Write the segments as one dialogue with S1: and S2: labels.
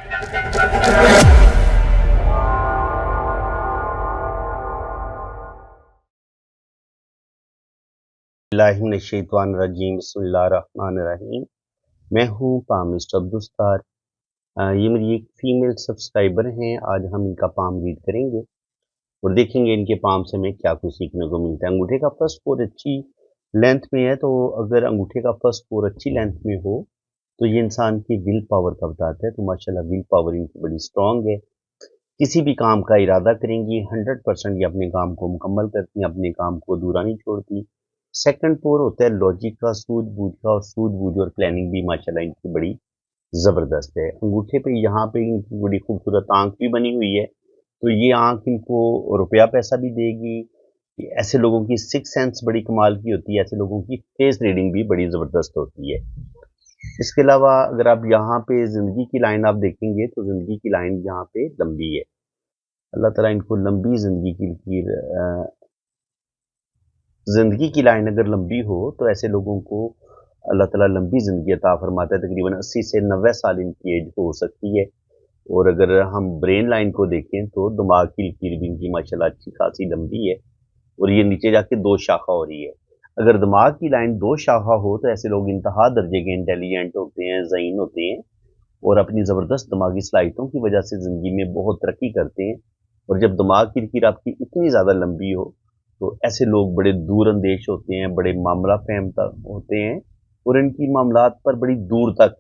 S1: बिस्मिल्लाहिर्रहमानिर्रहीम, बिस्मिल्लाहिर्रहमानिर्रहीम। मैं हूँ पामिस्ट अब्दुस्तार। ये मेरी एक फीमेल सब्सक्राइबर हैं। आज हम इनका पाम रीड करेंगे और देखेंगे इनके पाम से हमें क्या कुछ सीखने को मिलता है। अंगूठे का फर्स्ट फोर अच्छी लेंथ में है, तो अगर अंगूठे का फर्स्ट फोर अच्छी लेंथ में हो तो ये इंसान की विल पावर का बताता है। तो माशाल्लाह विल पावर इनकी बड़ी स्ट्रांग है। किसी भी काम का इरादा करेंगी 100% ये अपने काम को मुकम्मल करती हैं, अपने काम को अधूरा नहीं छोड़ती। सेकंड फोर होता है लॉजिक का, सूझबूझ का, और सूझबूझ और प्लानिंग भी माशाल्लाह इनकी बड़ी ज़बरदस्त है। अंगूठे पे यहाँ पे इनकी बड़ी खूबसूरत आंख भी बनी हुई है, तो ये आंख इनको रुपया पैसा भी देगी। ऐसे लोगों की सिक्स सेंस बड़ी कमाल की होती है, ऐसे लोगों की फेस रीडिंग भी बड़ी ज़बरदस्त होती है। इसके अलावा अगर आप यहाँ पे ज़िंदगी की लाइन आप देखेंगे तो ज़िंदगी की लाइन यहाँ पे लंबी है। अल्लाह ताला इनको लंबी ज़िंदगी की लकीर, ज़िंदगी की लाइन अगर लंबी हो तो ऐसे लोगों को अल्लाह ताला लंबी ज़िंदगी अता फरमाता है। तकरीबन 80 से 90 साल इनकी एज हो सकती है। और अगर हम ब्रेन लाइन को देखें तो दिमाग की लकीर भी इनकी माशाल्लाह अच्छी खासी लंबी है और ये नीचे जाके 2 शाखा हो रही है। अगर दिमाग की लाइन 2 शाखा हो तो ऐसे लोग इंतहा दर्जे के इंटेलिजेंट होते हैं, ज़हीन होते हैं और अपनी ज़बरदस्त दिमागी सलाहियतों की वजह से ज़िंदगी में बहुत तरक्की करते हैं। और जब दिमाग की लकीर आपकी इतनी ज़्यादा लंबी हो तो ऐसे लोग बड़े दूर अंदेश होते हैं, बड़े मामला फहम होते हैं और इनकी मामलात पर बड़ी दूर तक,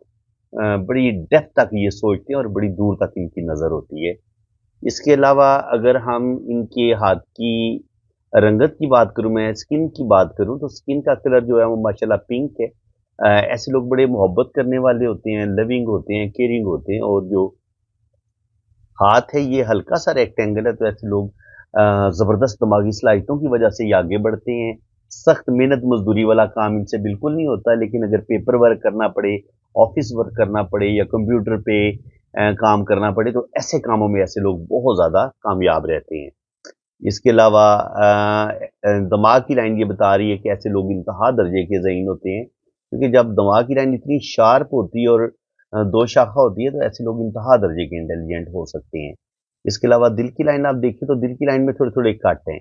S1: बड़ी डेप्थ तक ये सोचते हैं और बड़ी दूर तक इनकी नज़र होती है। इसके अलावा अगर हम इनके हाथ की रंगत की बात करूँ, मैं स्किन की बात करूँ तो स्किन का कलर जो है वो माशाल्लाह पिंक है। ऐसे लोग बड़े मोहब्बत करने वाले होते हैं, लविंग होते हैं, केयरिंग होते हैं और जो हाथ है ये हल्का सा रेक्टेंगल है, तो ऐसे लोग ज़बरदस्त दिमागी सलाहियतों की वजह से ये आगे बढ़ते हैं। सख्त मेहनत मजदूरी वाला काम इनसे बिल्कुल नहीं होता, लेकिन अगर पेपर वर्क करना पड़े, ऑफिस वर्क करना पड़े या कंप्यूटर पे काम करना पड़े तो ऐसे कामों में ऐसे लोग बहुत ज़्यादा कामयाब रहते हैं। इसके अलावा दिमाग की लाइन ये बता रही है कि ऐसे लोग इंतहा दर्जे के ज़हीन होते हैं, क्योंकि जब दिमाग की लाइन इतनी शार्प होती है और 2 शाखा होती है तो ऐसे लोग इंतहा दर्जे के इंटेलिजेंट हो सकते हैं। इसके अलावा दिल की लाइन आप देखें तो दिल की लाइन में थोड़े-थोड़े कट हैं,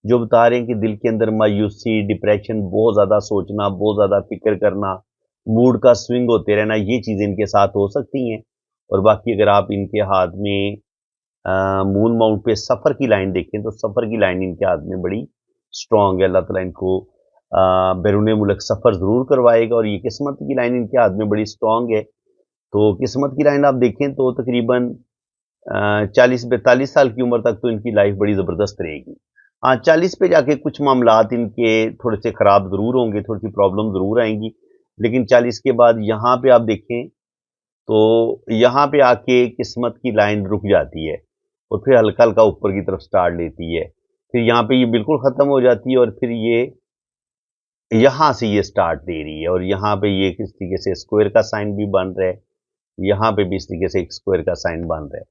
S1: जो बता रहे हैं कि दिल के अंदर मायूसी, डिप्रेशन, बहुत ज़्यादा सोचना, बहुत ज़्यादा फ़िक्र करना, मूड का स्विंग होते रहना, ये चीज़ें इनके साथ हो सकती हैं। और बाकी अगर आप इनके हाथ में मून माउंट पे सफ़र की लाइन देखें तो सफ़र की लाइन इनके हाथ में बड़ी स्ट्रॉन्ग है। अल्लाह ताला इनको बैरून मुल्क सफ़र ज़रूर करवाएगा और ये किस्मत की लाइन इनके हाथ में बड़ी स्ट्रॉन्ग है। तो किस्मत की लाइन आप देखें तो तकरीबन 40-42 साल की उम्र तक तो इनकी लाइफ बड़ी ज़बरदस्त रहेगी। हाँ, 40 पे जाके कुछ मामलात इनके थोड़े से ख़राब ज़रूर होंगे, थोड़ी सी प्रॉब्लम ज़रूर आएंगी, लेकिन 40 के बाद यहाँ पे आप देखें तो यहाँ पे आके किस्मत की लाइन रुक जाती है और फिर हल्का-हल्का ऊपर की तरफ स्टार्ट लेती है। फिर यहाँ पे ये बिल्कुल ख़त्म हो जाती है और फिर ये यहाँ से ये स्टार्ट दे रही है और यहाँ पे ये किस तरीके से स्क्वायर का साइन भी बन रहा है, यहाँ पे भी इस तरीके से एक स्क्वायर का साइन बन रहा है।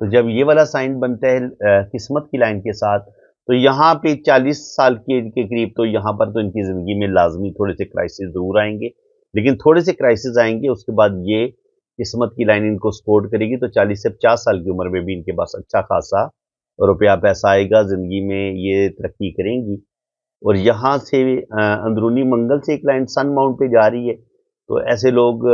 S1: तो जब ये वाला साइन बनता है किस्मत की लाइन के साथ, तो यहाँ पे 40 साल की एज के करीब तो यहाँ पर तो इनकी ज़िंदगी में लाज़मी थोड़े से क्राइसिस ज़रूर आएँगे, लेकिन थोड़े से क्राइसिस आएँगे, उसके बाद ये किस्मत की लाइन इनको सपोर्ट करेगी, तो 40 से 50 साल की उम्र में भी इनके पास अच्छा खासा रुपया पैसा आएगा, ज़िंदगी में ये तरक्की करेंगी। और यहाँ से अंदरूनी मंगल से एक लाइन सन माउंट पे जा रही है, तो ऐसे लोग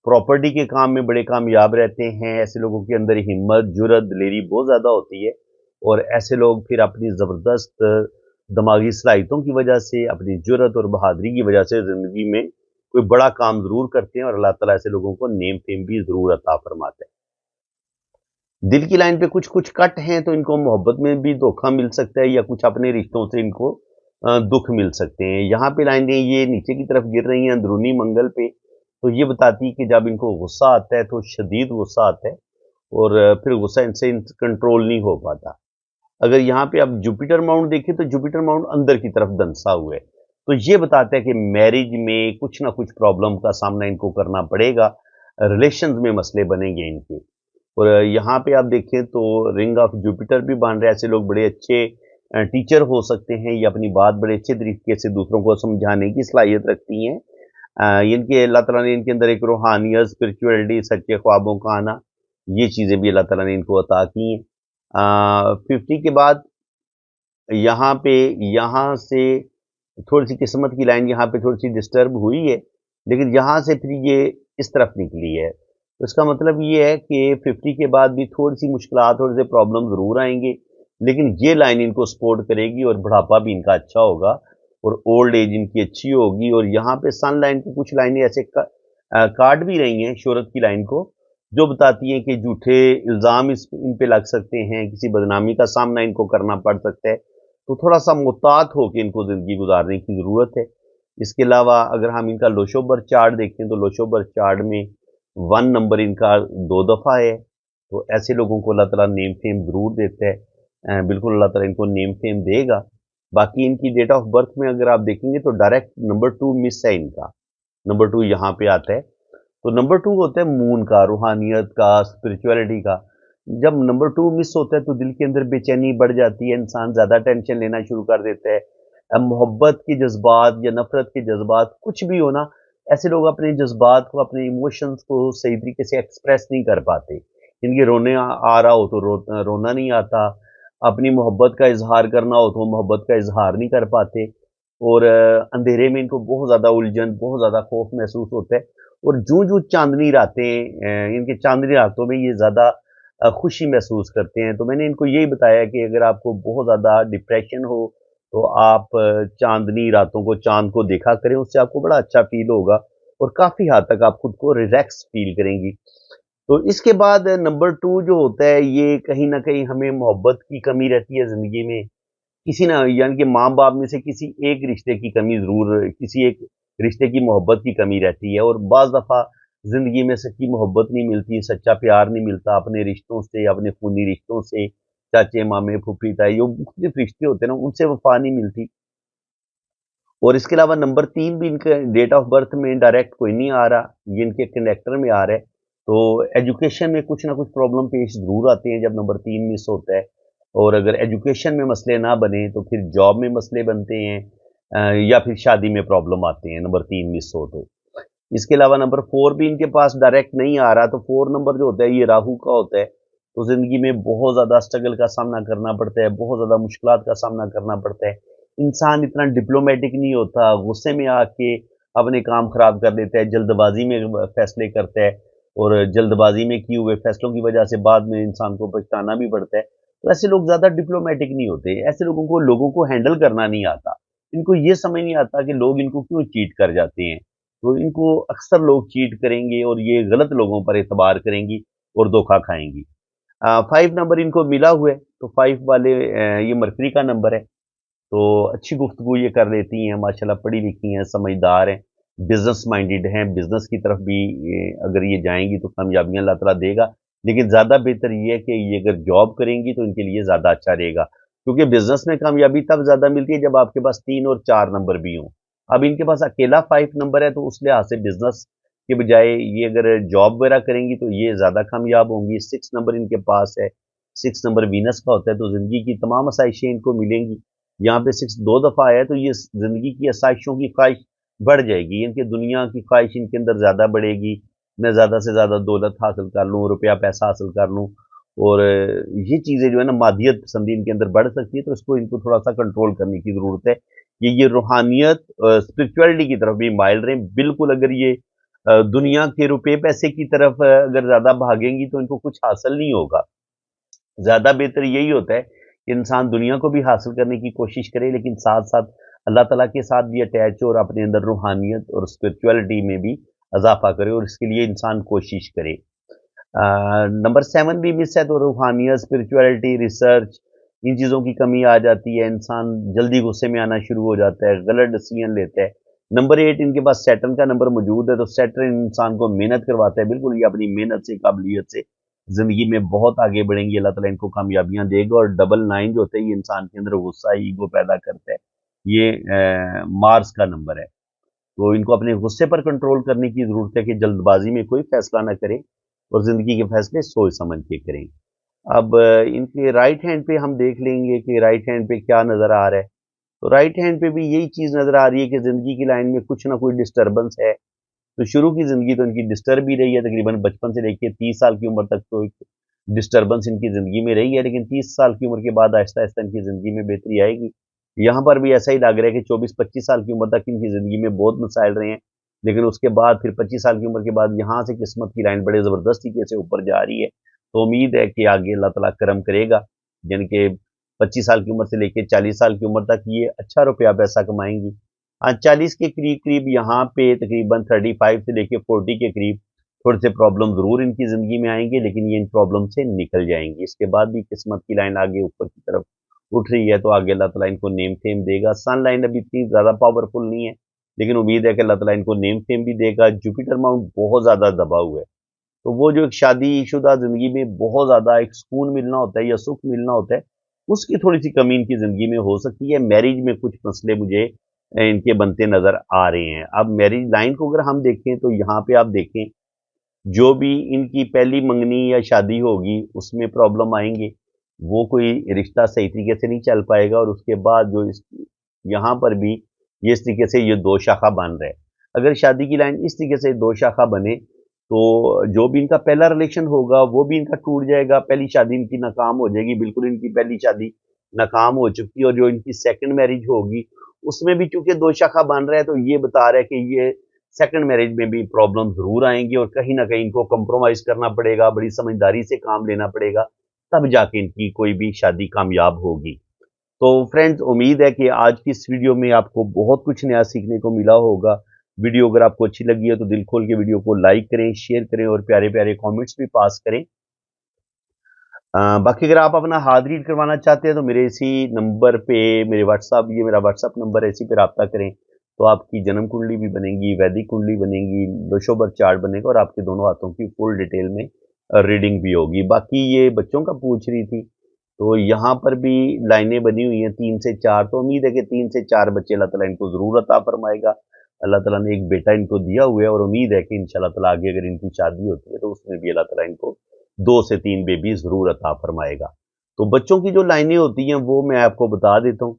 S1: प्रॉपर्टी के काम में बड़े कामयाब रहते हैं। ऐसे लोगों के अंदर हिम्मत, जुर्रत, दिलेरी बहुत ज़्यादा होती है और ऐसे लोग फिर अपनी ज़बरदस्त दिमागी सलाहियतों की वजह से, अपनी जुर्रत और बहादुरी की वजह से ज़िंदगी में कोई बड़ा काम ज़रूर करते हैं और अल्लाह ताला ऐसे लोगों को नेम फेम भी ज़रूर अता फरमाता है। दिल की लाइन पे कुछ-कुछ कट हैं, तो इनको मोहब्बत में भी धोखा मिल सकता है या कुछ अपने रिश्तों से इनको दुःख मिल सकते हैं। यहाँ पे लाइनें ये नीचे की तरफ गिर रही हैं अंदरूनी मंगल पे, तो ये बताती है कि जब इनको गुस्सा आता है तो शदीद गुस्सा आता है और फिर गुस्सा इनसे कंट्रोल नहीं हो पाता। अगर यहाँ पे आप जुपिटर माउंट देखें तो जुपिटर माउंट अंदर की तरफ धंसा हुआ है, तो ये बताता है कि मैरिज में कुछ ना कुछ प्रॉब्लम का सामना इनको करना पड़ेगा, रिलेशंस में मसले बनेंगे इनके। और यहाँ पे आप देखें तो रिंग ऑफ जुपिटर भी बन रहा है। ऐसे लोग बड़े अच्छे टीचर हो सकते हैं, ये अपनी बात बड़े अच्छे तरीके से दूसरों को समझाने की सलाहियत रखती हैं। इनके अल्लाह ताला ने इनके अंदर एक रूहानियत, स्पिरिचुअलिटी, सच्चे ख्वाबों का आना, ये चीज़ें भी अल्लाह ताला ने इनको अता की हैं। 50 के बाद यहाँ से थोड़ी-सी किस्मत की लाइन यहाँ पे थोड़ी-सी डिस्टर्ब हुई है, लेकिन यहाँ से फिर ये इस तरफ निकली है। तो इसका मतलब ये है कि 50 के बाद भी थोड़ी-सी मुश्किलात, थोड़े-से प्रॉब्लम ज़रूर आएँगे, लेकिन ये लाइन इनको सपोर्ट करेगी और बुढ़ापा भी इनका अच्छा होगा और ओल्ड एज इनकी अच्छी होगी। और यहाँ पे सन लाइन की कुछ लाइनें ऐसे काट भी रही हैं शोहरत की लाइन को, जो बताती हैं कि झूठे इल्ज़ाम इन पे लग सकते हैं, किसी बदनामी का सामना इनको करना पड़ सकता है। तो थोड़ा-सा मुहतात होके इनको ज़िंदगी गुज़ारने की ज़रूरत है। इसके अलावा अगर हम इनका लोशो बर्थ चार्ट देखें तो लोशो बर्थ चार्ट में 1 नंबर इनका 2 दफ़ा है। तो ऐसे लोगों को अल्लाह ताला नेम फेम ज़रूर देता है। बिल्कुल अल्लाह ताला इनको नेम फेम देगा। बाकी इनकी डेट ऑफ बर्थ में अगर आप देखेंगे तो डायरेक्ट नंबर 2 मिस है इनका। नंबर 2 यहाँ पे आता है। तो नंबर 2 होता है मून का, रूहानियत का, स्पिरिचुअलिटी का। जब नंबर 2 मिस होता है तो दिल के अंदर बेचैनी बढ़ जाती है, इंसान ज़्यादा टेंशन लेना शुरू कर देता है। मोहब्बत के जज़्बात या नफ़रत के जज़्बात कुछ भी हो ना, ऐसे लोग अपने जज़्बात को, अपने इमोशंस को सही तरीके से एक्सप्रेस नहीं कर पाते। इनके रोने आ रहा हो तो रोना नहीं आता, अपनी मोहब्बत का इज़हार करना हो तो मोहब्बत का इज़हार नहीं कर पाते और अंधेरे में इनको बहुत ज़्यादा उलझन, बहुत ज़्यादा खौफ महसूस होता है। और जूं-जूं चांदनी रातें इनके चांदनी रातों में ये ज़्यादा खुशी महसूस करते हैं। तो मैंने इनको यही बताया कि अगर आपको बहुत ज़्यादा डिप्रेशन हो, तो आप चांदनी रातों को, चाँद को देखा करें, उससे आपको बड़ा अच्छा फ़ील होगा और काफ़ी हद तक आप खुद को रिलैक्स फ़ील करेंगी। तो इसके बाद नंबर 2 जो होता है, ये कहीं न कहीं हमें मोहब्बत की कमी रहती है ज़िंदगी में। किसी ना यानी कि माँ-बाप में से किसी एक रिश्ते की कमी ज़रूर, किसी एक रिश्ते की मोहब्बत की कमी रहती है और बाज़ दफ़ा ज़िंदगी में सच्ची मोहब्बत नहीं मिलती, सच्चा प्यार नहीं मिलता अपने रिश्तों से, अपने खूनी रिश्तों से, चाचे, मामे, फूफी, ताई, जो मुख्तलिफ रिश्ते होते हैं ना, उनसे वफ़ा नहीं मिलती। और इसके अलावा नंबर 3 भी इनके डेट ऑफ बर्थ में डायरेक्ट कोई नहीं आ रहा, ये इनके कैरेक्टर में आ रहा है। तो एजुकेशन में कुछ ना कुछ प्रॉब्लम पेश ज़रूर आते हैं जब नंबर 3 मिस होता है। और अगर एजुकेशन में मसले ना बने तो फिर जॉब में मसले बनते हैं, या फिर शादी में प्रॉब्लम आते हैं नंबर 3 मिस हो तो। इसके अलावा नंबर 4 भी इनके पास डायरेक्ट नहीं आ रहा, तो 4 नंबर जो होता है ये राहु का होता है। तो ज़िंदगी में बहुत ज़्यादा स्ट्रगल का सामना करना पड़ता है, बहुत ज़्यादा मुश्किलात का सामना करना पड़ता है। इंसान इतना डिप्लोमैटिक नहीं होता, गुस्से में आके अपने काम खराब कर देता है, जल्दबाज़ी में फैसले करता है और जल्दबाज़ी में किए हुए फैसलों की वजह से बाद में इंसान को पछताना भी पड़ता है। तो ऐसे लोग ज़्यादा डिप्लोमैटिक नहीं होते, ऐसे लोगों को हैंडल करना नहीं आता। इनको ये समझ नहीं आता कि लोग इनको क्यों चीट कर जाते हैं। तो इनको अक्सर लोग चीट करेंगे और ये गलत लोगों पर एतबार करेंगी और धोखा खाएँगी। 5 नंबर इनको मिला हुआ है, तो 5 वाले ये मरकरी का नंबर है। तो अच्छी गुफ्तगू ये कर लेती हैं, माशाल्लाह पढ़ी-लिखी हैं, समझदार हैं, बिज़नेस माइंडेड हैं, बिज़नेस की तरफ भी अगर ये जाएँगी तो कामयाबियाँ अल्लाह ताला देगा। लेकिन ज़्यादा बेहतर ये है कि ये अगर जॉब करेंगी तो इनके लिए ज़्यादा अच्छा रहेगा। क्योंकि बिज़नेस में कामयाबी तब ज़्यादा मिलती है जब आपके पास 3 और 4 नंबर भी हों। अब इनके पास अकेला 5 नंबर है तो उस लिहाज से बिज़नेस के बजाय ये अगर जॉब वगैरह करेंगी तो ये ज़्यादा कामयाब होंगी। 6 नंबर इनके पास है, 6 नंबर वीनस का होता है तो ज़िंदगी की तमाम आसाइशें इनको मिलेंगी। यहाँ पे 6 2 दफ़ा आया है तो ये ज़िंदगी की आसाइशों की ख़्वाहिश बढ़ जाएगी। इनकी दुनिया की ख़्वाहिश इनके अंदर ज़्यादा बढ़ेगी। मैं ज़्यादा से ज़्यादा दौलत हासिल कर लूँ, रुपया पैसा हासिल कर लूँ और ये चीज़ें जो है ना मादियत पसंदी इनके अंदर बढ़ सकती है तो इसको इनको थोड़ा-सा कंट्रोल करने की ज़रूरत है। ये रूहानियत स्पिरिचुअलिटी की तरफ भी माइल रहें। बिल्कुल अगर ये दुनिया के रुपए पैसे की तरफ अगर ज़्यादा भागेंगी तो इनको कुछ हासिल नहीं होगा। ज़्यादा बेहतर यही होता है कि इंसान दुनिया को भी हासिल करने की कोशिश करे लेकिन साथ-साथ अल्लाह ताला के साथ भी अटैच हो और अपने अंदर रूहानियत और स्पिरिचुअलिटी में भी इज़ाफ़ा करे और इसके लिए इंसान कोशिश करे। नंबर 7 भी मिस है तो रूहानियत, स्पिरिचुअलिटी, रिसर्च इन चीज़ों की कमी आ जाती है। इंसान जल्दी गुस्से में आना शुरू हो जाता है, गलत डिसीजन लेता है। नंबर 8 इनके पास सैटर्न का नंबर मौजूद है तो सैटर्न इंसान को मेहनत करवाता है। बिल्कुल ये अपनी मेहनत से, काबिलियत से ज़िंदगी में बहुत आगे बढ़ेंगे। अल्लाह ताला इनको कामयाबियाँ देगा और डबल 9 जो होता है ये इंसान के अंदर गुस्सा, ईगो पैदा करता है। ये मार्स का नंबर है। तो इनको अपने गुस्से पर कंट्रोल करने की ज़रूरत है कि जल्दबाज़ी में कोई फ़ैसला ना करें और ज़िंदगी के फ़ैसले सोच समझ के करें। अब इनके राइट हैंड पे हम देख लेंगे कि राइट हैंड पे क्या नज़र आ रहा है। तो राइट हैंड पे भी यही चीज़ नज़र आ रही है कि ज़िंदगी की लाइन में कुछ ना कोई डिस्टर्बेंस है। تو शुरू की ज़िंदगी तो इनकी डिस्टर्ब ही रही है, तकरीबन बचपन से लेके 30 साल की उम्र तक तो एक डिस्टर्बेंस इनकी ज़िंदगी में रही है, लेकिन 30 साल की उम्र के बाद आहिस्ता-आहिस्ता इनकी ज़िंदगी में बेहतरी आएगी। यहाँ पर भी ऐसा ही लग रहा है कि 24-25 साल की उम्र तक इनकी ज़िंदगी में बहुत मसाइल रहे हैं, लेकिन उसके बाद फिर 25 साल की उम्र के बाद यहाँ से किस्मत की लाइन बड़े ज़बरदस्त तरीके से ऊपर जा रही है। तो उम्मीद है कि आगे अल्लाह ताला करम करेगा, यानी कि 25 साल की उम्र से लेके 40 साल की उम्र तक ये अच्छा रुपया पैसा कमाएँगी। 40 के करीब-करीब यहाँ पे तकरीबन 35 से लेके 40 के करीब थोड़े से प्रॉब्लम ज़रूर इनकी ज़िंदगी में आएँगे, लेकिन ये इन प्रॉब्लम से निकल जाएँगी। इसके बाद भी किस्मत की लाइन आगे ऊपर की तरफ उठ रही है, तो आगे अल्लाह ताला इनको नेम फेम देगा। सन लाइन अभी इतनी ज़्यादा पावरफुल नहीं है, लेकिन उम्मीद है कि अल्लाह ताला इनको नेम फेम भी देगा। जुपिटर माउंट बहुत ज़्यादा दबा हुआ है, तो वो जो एक शादीशुदा ज़िंदगी में बहुत ज़्यादा एक सुकून मिलना होता है या सुख मिलना होता है, उसकी थोड़ी-सी कमी इनकी ज़िंदगी में हो सकती है। मैरिज में कुछ मसले मुझे इनके बनते नज़र आ रहे हैं। अब मैरिज लाइन को अगर हम देखें तो यहाँ पे आप देखें, जो भी इनकी पहली मंगनी या शादी होगी, उसमें प्रॉब्लम आएँगे। वो कोई रिश्ता सही तरीके से नहीं चल पाएगा और उसके बाद जो इस यहाँ पर भी ये इस तरीके से ये 2 शाखा बन रहा है। अगर शादी की लाइन इस तरीके से 2 शाखा बने, तो जो भी इनका पहला रिलेशन होगा, वो भी इनका टूट जाएगा। पहली शादी इनकी नाकाम हो जाएगी, बिल्कुल इनकी पहली शादी नाकाम हो चुकी है और जो इनकी सेकंड मैरिज होगी, उसमें भी चूँकि 2 शाखा बन रहा है, तो ये बता रहा है कि ये सेकंड मैरिज में भी प्रॉब्लम ज़रूर आएँगी और कहीं न कहीं इनको कंप्रोमाइज़ करना पड़ेगा, बड़ी समझदारी से काम लेना पड़ेगा, तब जाके इनकी कोई भी शादी कामयाब होगी। तो फ्रेंड्स, उम्मीद है कि आज की इस वीडियो में आपको बहुत कुछ नया सीखने को मिला होगा। वीडियो अगर आपको अच्छी लगी है तो दिल खोल के वीडियो को लाइक करें, शेयर करें और प्यारे-प्यारे कमेंट्स भी पास करें। बाकी अगर आप अपना हाथ रीड करवाना चाहते हैं तो मेरे इसी नंबर पे मेरे व्हाट्सअप ये मेरा व्हाट्सअप नंबर है, इसी पे राब्ता करें। तो आपकी जन्म कुंडली भी बनेगी, वैदिक कुंडली बनेगी, दशो बर्थ चार्ट बनेगा और आपके दोनों हाथों की फुल डिटेल में रीडिंग भी होगी। बाकी ये बच्चों का पूछ रही थी, तो यहाँ पर भी लाइनें बनी हुई हैं 3 से 4, तो उम्मीद है कि 3 से 4 बच्चे अल्लाह ताला इनको ज़रूर अता फरमाएगा। अल्लाह ताला ने एक बेटा इनको दिया हुआ है और उम्मीद है कि इंशाअल्लाह ताला आगे अगर इनकी शादी होती है तो उसमें भी अल्लाह ताला इनको 2 से 3 बेबी ज़रूर अता फरमाएगा। तो बच्चों की जो लाइनें होती हैं वो मैं आपको बता देता हूँ।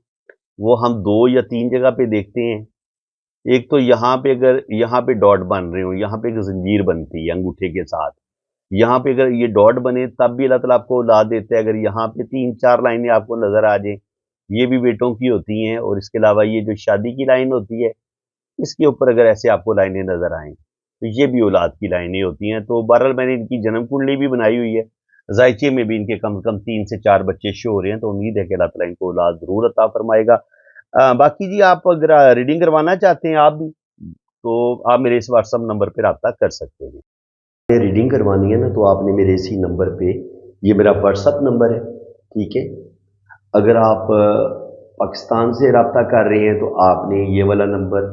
S1: वो हम 2 या 3 जगह पे देखते हैं। एक तो यहाँ पे अगर यहाँ पे डॉट बन रहे हो, यहाँ पे एक ज़ंजीर बनती है अंगूठे के साथ। यहाँ पे अगर ये डॉट बने तब भी अल्लाह ताला आपको औलाद देता है। अगर यहाँ पे 3-4 लाइनें आपको नज़र आ जाएँ, ये भी बेटों की होती हैं और इसके अलावा ये जो शादी की लाइन होती है, इसके ऊपर अगर ऐसे आपको लाइनें नज़र आएँ, तो ये भी औलाद की लाइनें होती हैं। तो बहरहाल मैंने इनकी जन्म कुंडली भी बनाई हुई है। ज़ायचे में भी इनके कम से कम 3 से 4 बच्चे शो हो रहे हैं, तो उम्मीद है कि अल्लाह ताला इनको औलाद ज़रूर अता फरमाएगा। बाकी जी आप अगर रीडिंग करवाना चाहते हैं आप भी, तो आप मेरे इस व्हाट्सएप नंबर पे राब्ता कर सकते हैं। रीडिंग करवानी है ना, तो आपने मेरे इसी नंबर पे, ये मेरा व्हाट्सएप नंबर है, ठीक है? अगर आप पाकिस्तान से राब्ता कर रहे हैं तो आपने ये वाला नंबर,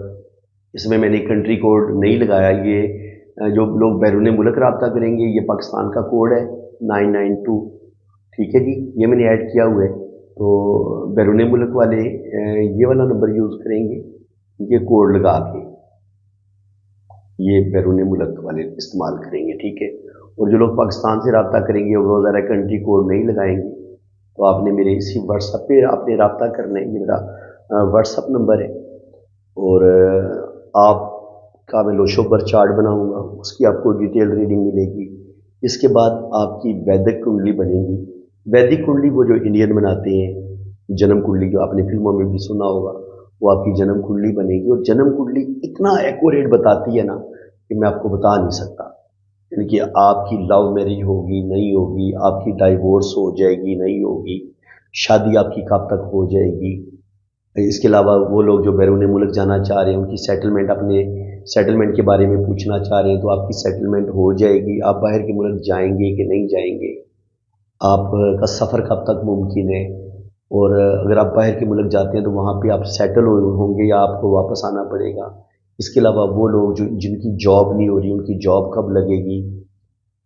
S1: इसमें मैंने कंट्री कोड नहीं लगाया, ये जो लोग बैरून मुल्क राब्ता करेंगे ये पाकिस्तान का कोड है 992, ठीक है जी, ये मैंने ऐड किया हुआ है। तो बैरून मुल्क वाले ये वाला नंबर यूज़ करेंगे, ये कोड लगा के ये बैरून मुल्क वाले इस्तेमाल करेंगे, ठीक है। और जो लोग पाकिस्तान से राब्ता करेंगे वो ज़रा कंट्री कोड नहीं लगाएंगे, तो आपने मेरे इसी व्हाट्सएप पे आपने राब्ता करना है। ये मेरा व्हाट्सएप नंबर है और आपका मैं लोशो पर चार्ट बनाऊंगा, उसकी आपको डिटेल रीडिंग मिलेगी। इसके बाद आपकी वैदिक कुंडली बनेगी। वैदिक कुंडली वो जो इंडियन बनाते हैं, जन्म कुंडली जो आपने फिल्मों में भी सुना होगा, वो आपकी जन्म कुंडली बनेगी। और जन्म कुंडली इतना एक्यूरेट बताती है ना कि मैं आपको बता नहीं सकता। यानी कि आपकी लव मैरिज होगी नहीं होगी, आपकी डाइवोर्स हो जाएगी नहीं होगी, शादी आपकी कब तक हो जाएगी। इसके अलावा वो लोग जो बैरून मुल्क जाना चाह रहे हैं, उनकी सेटलमेंट, अपने सेटलमेंट के बारे में पूछना चाह रहे हैं, तो आपकी सेटलमेंट हो जाएगी। आप बाहर के मुल्क जाएंगे कि नहीं जाएंगे, आपका सफ़र कब तक मुमकिन है, और अगर आप बाहर के मुल्क जाते हैं तो वहाँ पे आप सेटल होंगे या आपको वापस आना पड़ेगा। इसके अलावा वो लोग जो जिनकी जॉब नहीं हो रही, उनकी जॉब कब लगेगी।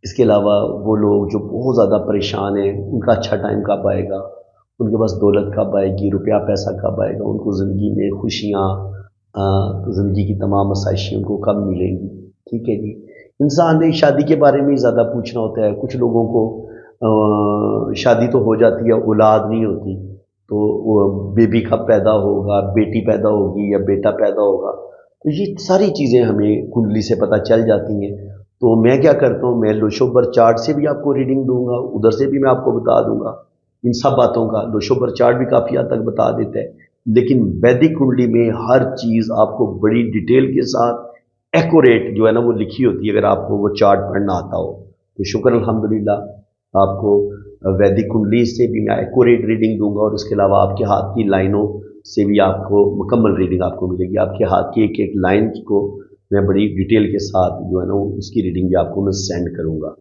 S1: इसके अलावा वो लोग जो बहुत ज़्यादा परेशान हैं, उनका अच्छा टाइम कब आएगा, उनके पास दौलत कब आएगी, रुपया पैसा कब आएगा, उनको ज़िंदगी में खुशियाँ, ज़िंदगी की तमाम आसाइशें उनको कब मिलेंगी, ठीक है जी। इंसान ने शादी के बारे में ज़्यादा पूछना होता है। कुछ लोगों को शादी तो हो जाती है, औलाद नहीं होती, तो वो बेबी कब पैदा होगा, बेटी पैदा होगी या बेटा पैदा होगा, तो ये सारी चीज़ें हमें कुंडली से पता चल जाती हैं। तो मैं क्या करता हूँ, मैं लोशोबर चार्ट से भी आपको रीडिंग दूंगा, उधर से भी मैं आपको बता दूंगा इन सब बातों का। लोशोबर चार्ट भी काफ़ी हद तक बता देता है, लेकिन वैदिक कुंडली में हर चीज़ आपको बड़ी डिटेल के साथ एक्यूरेट जो है ना वो लिखी होती है, अगर आपको वो चार्ट पढ़ना आता हो तो शुक्र अल्हम्दुलिल्लाह। आपको वैदिक कुंडली से भी मैं एक्यूरेट रीडिंग दूंगा, और उसके अलावा आपके हाथ की लाइनों से भी आपको मुकम्मल रीडिंग आपको मिलेगी। आपके हाथ की एक एक लाइन को मैं बड़ी डिटेल के साथ जो है ना उसकी रीडिंग भी आपको मैं सेंड करूँगा।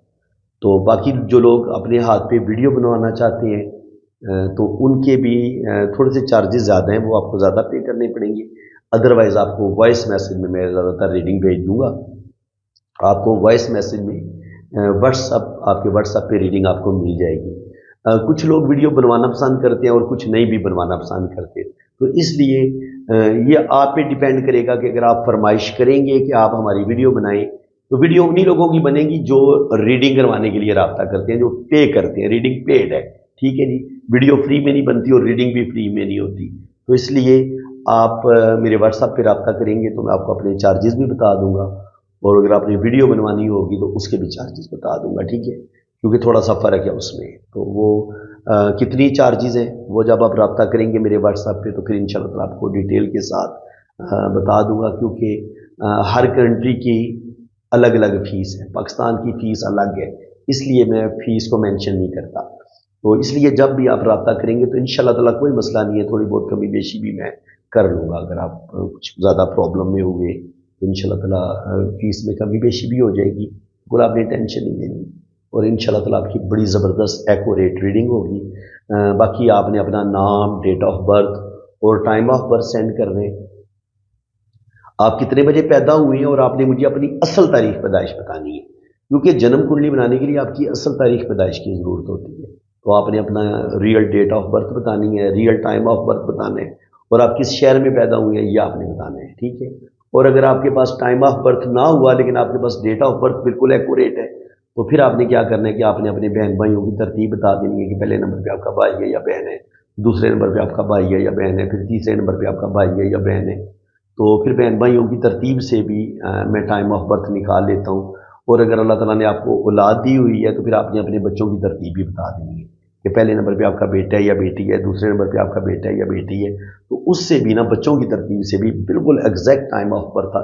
S1: तो बाकी जो लोग अपने हाथ पे वीडियो बनवाना चाहते हैं तो उनके भी थोड़े से चार्जेस ज़्यादा हैं, वो आपको ज़्यादा पे करने पड़ेंगे। अदरवाइज़ आपको वॉइस मैसेज में मैं ज़्यादातर रीडिंग भेज दूँगा। आपको वॉइस मैसेज में व्हाट्सअप आपके व्हाट्सअप पे रीडिंग आपको मिल जाएगी। कुछ लोग वीडियो बनवाना पसंद करते हैं और कुछ नहीं भी बनवाना पसंद करते, तो इसलिए ये आप पे डिपेंड करेगा कि अगर आप फरमाइश करेंगे कि आप हमारी वीडियो बनाएं, तो वीडियो उन्हीं लोगों की बनेगी जो रीडिंग करवाने के लिए रब्ता करते हैं, जो पे करते हैं। रीडिंग पेड है, ठीक है जी। वीडियो फ्री में नहीं बनती और रीडिंग भी फ्री में नहीं होती। तो इसलिए आप मेरे व्हाट्सएप पे रब्ता करेंगे तो मैं आपको अपने चार्जेस भी बता दूंगा, और अगर आपने वीडियो बनवानी होगी तो उसके भी चार्जेस बता दूंगा, ठीक है, क्योंकि थोड़ा सा फ़र्क है उसमें। तो वो कितनी चार्जेस हैं वो जब आप रब्ता करेंगे मेरे व्हाट्सएप पे तो फिर इंशाल्लाह आपको डिटेल के साथ बता दूंगा, क्योंकि हर कंट्री की अलग अलग फ़ीस है। पाकिस्तान की फ़ीस अलग है, इसलिए मैं फ़ीस को मेंशन नहीं करता। तो इसलिए जब भी आप रब्ता करेंगे तो इंशाल्लाह ताला कोई मसला नहीं है, थोड़ी बहुत कमी बेशी भी मैं कर लूँगा। अगर आप कुछ ज़्यादा प्रॉब्लम में हुए तो इंशाल्लाह ताला फ़ीस में कमी बेशी भी हो जाएगी, बिल्कुल आपने टेंशन नहीं लेनी, और इंशाल्लाह ताला आपकी बड़ी ज़बरदस्त एक्यूरेट रीडिंग होगी। बाकी आपने अपना नाम, डेट ऑफ बर्थ और टाइम ऑफ बर्थ सेंड कर दें। आप कितने बजे पैदा हुए हैं और आपने मुझे अपनी असल तारीख पैदाइश बतानी है, क्योंकि जन्म कुंडली बनाने के लिए आपकी असल तारीख पैदाइश की ज़रूरत होती है। तो आपने अपना रियल डेट ऑफ बर्थ बतानी है, रियल टाइम ऑफ बर्थ बताना है, और आप किस शहर में पैदा हुए हैं ये आपने बताना है, ठीक है। और अगर आपके पास टाइम ऑफ बर्थ ना हुआ लेकिन आपके पास डेट ऑफ बर्थ बिल्कुल एक्यूरेट है, तो फिर आपने क्या करना है कि आपने अपने बहन भाइयों की तरतीब बता देनी है कि पहले नंबर पे आपका भाई है या बहन है, दूसरे नंबर पे आपका भाई है या बहन है, फिर तीसरे नंबर पे आपका भाई है या बहन है। तो फिर बहन भाइयों की तरतीब से भी मैं टाइम ऑफ बर्थ निकाल लेता हूँ। और अगर अल्लाह ताला ने आपको औलाद दी हुई है तो फिर आपने अपने बच्चों की तरतीब भी बता देनी है कि पहले नंबर पे आपका बेटा है या बेटी है, दूसरे नंबर पे आपका बेटा है या बेटी है। तो उससे भी ना बच्चों की तरतीब से भी बिल्कुल एग्जैक्ट टाइम ऑफ बर्थ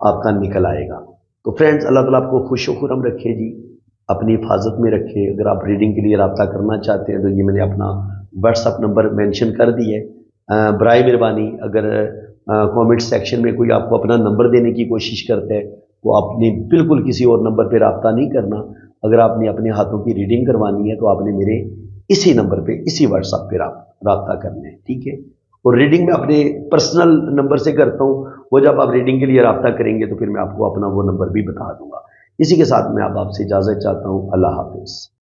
S1: आपका निकल आएगा। तो फ्रेंड्स, अल्लाह ताला आपको खुश खुरम रखे जी, अपनी हिफाजत में रखे। अगर आप रीडिंग के लिए रब्ता करना चाहते हैं तो ये मैंने अपना व्हाट्सअप नंबर मेंशन कर दी है। बराए मेहरबानी अगर कमेंट सेक्शन में कोई आपको अपना नंबर देने की कोशिश करता है तो आपने बिल्कुल किसी और नंबर पे रब्ता नहीं करना। अगर आपने अपने हाथों की रीडिंग करवानी है तो आपने मेरे इसी नंबर पे, इसी व्हाट्सएप पे रब्ता करना है, ठीक है। और रीडिंग में अपने पर्सनल नंबर से करता हूँ, वो जब आप रीडिंग के लिए रब्ता करेंगे तो फिर मैं आपको अपना वो नंबर भी बता दूंगा। इसी के साथ मैं आपसे इजाज़त चाहता हूँ। अल्लाह हाफिज़।